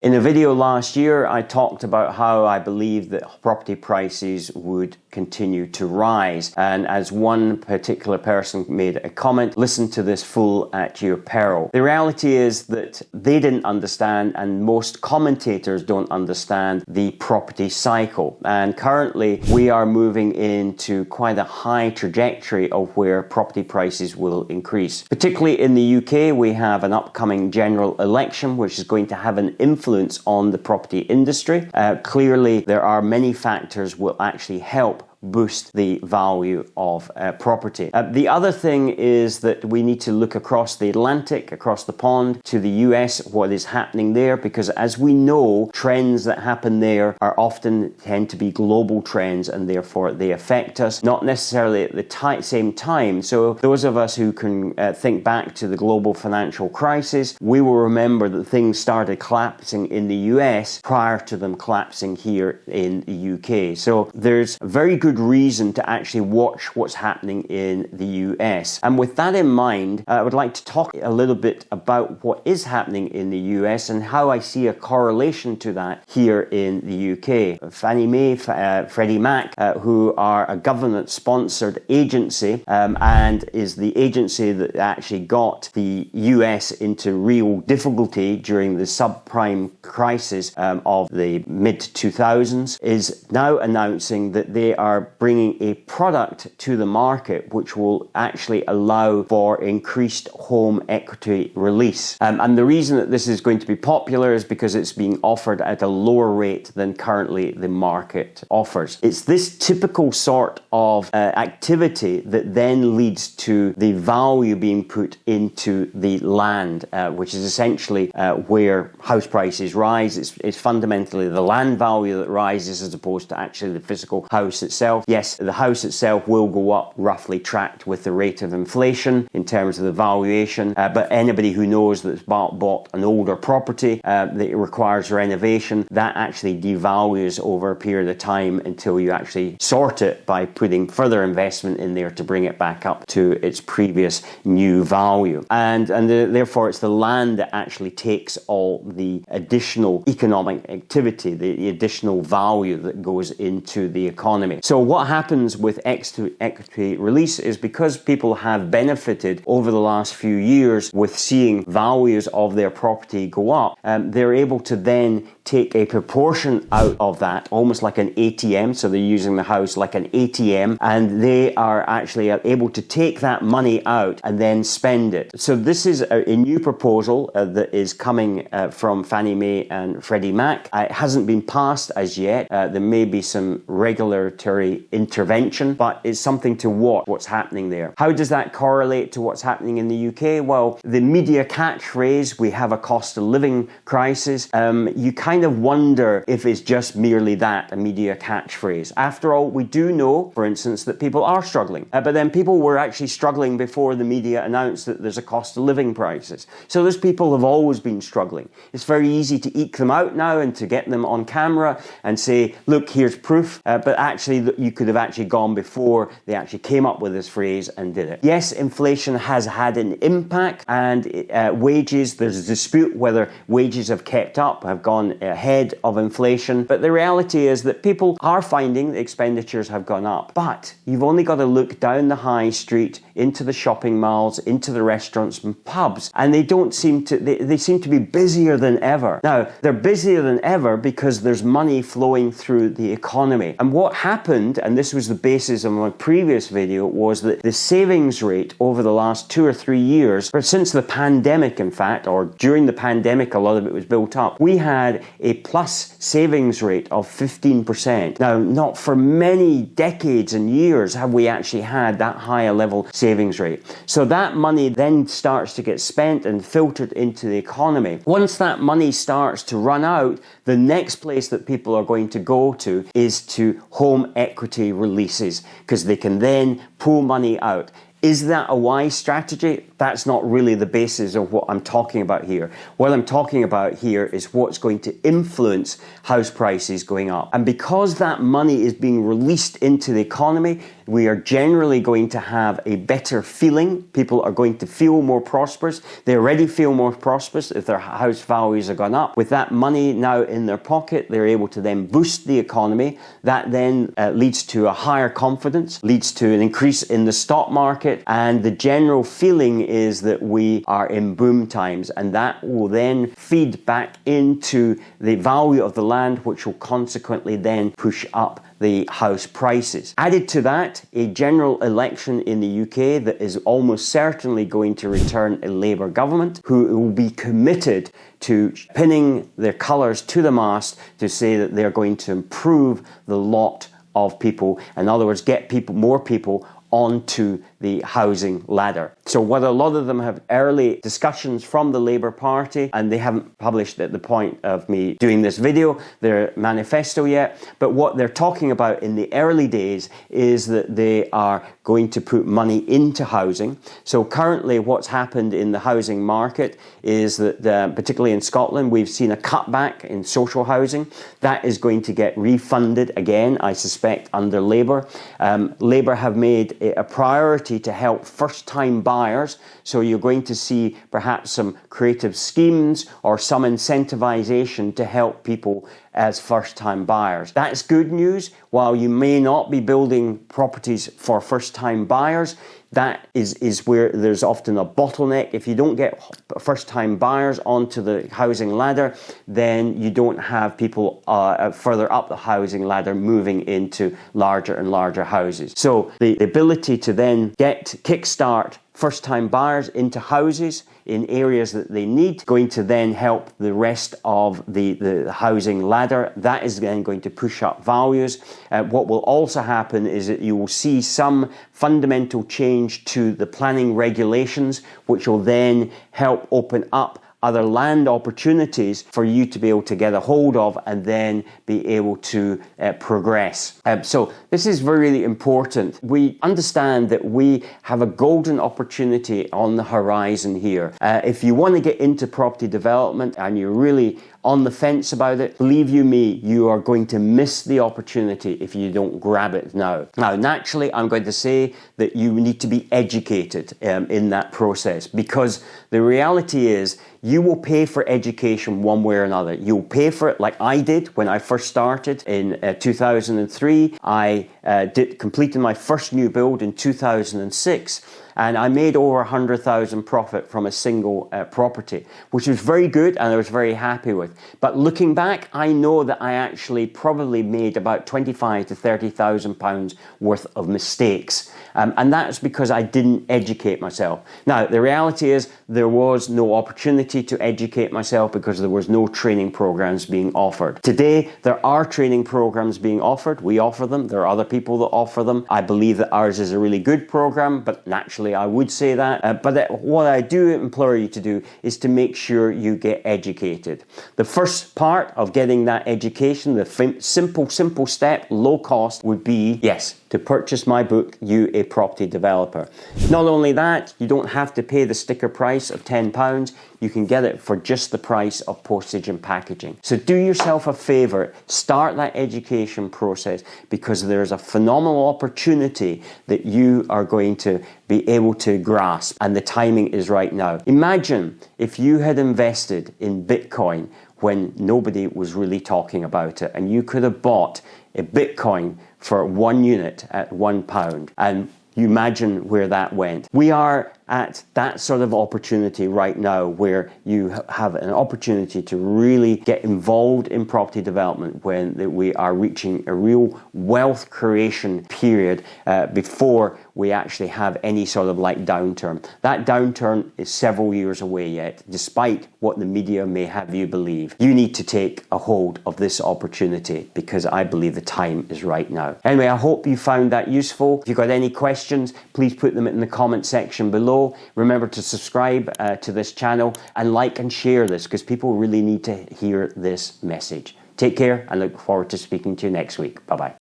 In a video last year, I talked about how I believe that property prices would continue to rise. And as one particular person made a comment, listen to this fool at your peril. The reality is that they didn't understand, and most commentators don't understand, the property cycle. And currently, we are moving into quite a high trajectory of where property prices will increase. Particularly in the UK, we have an upcoming general election, which is going to have an influence on the property industry. Clearly, there are many factors will actually help boost the value of property. The other thing is that we need to look across the Atlantic, across the pond to the US, what is happening there, because as we know, trends that happen there are often tend to be global trends, and therefore they affect us, not necessarily at the same time. So those of us who can think back to the global financial crisis, we will remember that things started collapsing in the US prior to them collapsing here in the UK. So there's a very good reason to actually watch what's happening in the US. And with that in mind, I would like to talk a little bit about what is happening in the US and how I see a correlation to that here in the UK. Fannie Mae, Freddie Mac, who are a government-sponsored agency and is the agency that actually got the US into real difficulty during the subprime crisis of the mid-2000s, is now announcing that they are bringing a product to the market which will actually allow for increased home equity release. And the reason that this is going to be popular is because it's being offered at a lower rate than currently the market offers. It's this typical sort of activity that then leads to the value being put into the land, which is essentially where house prices rise. It's fundamentally the land value that rises as opposed to actually the physical house itself. Yes, the house itself will go up roughly tracked with the rate of inflation in terms of the valuation, but anybody who knows that's bought an older property that requires renovation, that actually devalues over a period of time until you actually sort it by putting further investment in there to bring it back up to its previous new value. And therefore it's the land that actually takes all the additional economic activity, the additional value that goes into the economy. So what happens with equity release is because people have benefited over the last few years with seeing values of their property go up, they're able to then take a proportion out of that, almost like an ATM. So they're using the house like an ATM, and they are actually able to take that money out and then spend it. So this is a new proposal that is coming from Fannie Mae and Freddie Mac. It hasn't been passed as yet. There may be some regulatory intervention, but it's something to watch what's happening there. How does that correlate to what's happening in the UK? Well, the media catchphrase, we have a cost of living crisis, you kind of wonder if it's just merely that, a media catchphrase. After all, we do know, for instance, that people are struggling, but then people were actually struggling before the media announced that there's a cost of living crisis. So those people have always been struggling. It's very easy to eke them out now and to get them on camera and say, look, here's proof, but actually you could have actually gone before they actually came up with this phrase and did it. Yes, inflation has had an impact, and wages, there's a dispute whether wages have kept up, have gone ahead of inflation, but the reality is that people are finding that expenditures have gone up. But you've only got to look down the high street, into the shopping malls, into the restaurants and pubs, and they don't seem to, they seem to be busier than ever. Now, they're busier than ever because there's money flowing through the economy. And what happened, and this was the basis of my previous video, was that the savings rate over the last 2 or 3 years, or since the pandemic in fact, or during the pandemic a lot of it was built up, we had a plus savings rate of 15%. Now, not for many decades and years have we actually had that high a level savings rate. So that money then starts to get spent and filtered into the economy. Once that money starts to run out, the next place that people are going to go to is to home equity releases, because they can then pull money out. Is that a wise strategy? That's not really the basis of what I'm talking about here. What I'm talking about here is what's going to influence house prices going up. And because that money is being released into the economy, we are generally going to have a better feeling. People are going to feel more prosperous. They already feel more prosperous if their house values have gone up. With that money now in their pocket, they're able to then boost the economy. That then leads to a higher confidence, leads to an increase in the stock market, and the general feeling is that we are in boom times, and that will then feed back into the value of the land, which will consequently then push up the house prices. Added to that, a general election in the UK that is almost certainly going to return a Labour government who will be committed to pinning their colours to the mast to say that they're going to improve the lot of people. In other words, get more people onto the housing ladder. So whether a lot of them have early discussions from the Labour Party, and they haven't published at the point of me doing this video their manifesto yet, but what they're talking about in the early days is that they are going to put money into housing. So currently what's happened in the housing market is that particularly in Scotland, we've seen a cutback in social housing. That is going to get refunded again, I suspect, under Labour. Labour have made a priority to help first-time buyers, so you're going to see perhaps some creative schemes or some incentivization to help people as first-time buyers. That's good news. While you may not be building properties for first-time buyers, that is where there's often a bottleneck. If you don't get first-time buyers onto the housing ladder, then you don't have people further up the housing ladder moving into larger and larger houses. So the ability to then kickstart first-time buyers into houses in areas that they need, going to then help the rest of the housing ladder. That is then going to push up values. What will also happen is that you will see some fundamental change to the planning regulations, which will then help open up other land opportunities for you to be able to get a hold of and then be able to progress. So this is really important. We understand that we have a golden opportunity on the horizon here. If you want to get into property development and you're really on the fence about it, believe you me, you are going to miss the opportunity if you don't grab it now. Now, naturally, I'm going to say that you need to be educated in that process, because the reality is you will pay for education one way or another. You'll pay for it like I did when I first started in 2003. I completed my first new build in 2006. And I made over 100,000 profit from a single property, which was very good and I was very happy with. But looking back, I know that I actually probably made about 25 to 30,000 pounds worth of mistakes. And that's because I didn't educate myself. Now, the reality is there was no opportunity to educate myself because there was no training programs being offered. Today, there are training programs being offered. We offer them. There are other people that offer them. I believe that ours is a really good program, but naturally I would say that. But what I do implore you to do is to make sure you get educated. The first part of getting that education, the simple step, low cost, would be, yes, to purchase my book, You a Property Developer. Not only that, you don't have to pay the sticker price of £10. You can get it for just the price of postage and packaging. So do yourself a favor, start that education process, because there's a phenomenal opportunity that you are going to be able to grasp, and the timing is right now. Imagine if you had invested in Bitcoin when nobody was really talking about it, and you could have bought a Bitcoin for 1 unit at £1, and you imagine where that went. We are at that sort of opportunity right now where you have an opportunity to really get involved in property development when we are reaching a real wealth creation period before we actually have any sort of like downturn. That downturn is several years away yet, despite what the media may have you believe. You need to take a hold of this opportunity because I believe the time is right now. Anyway, I hope you found that useful. If you've got any questions, please put them in the comment section below. Remember to subscribe to this channel and like and share this because people really need to hear this message. Take care and look forward to speaking to you next week. Bye-bye.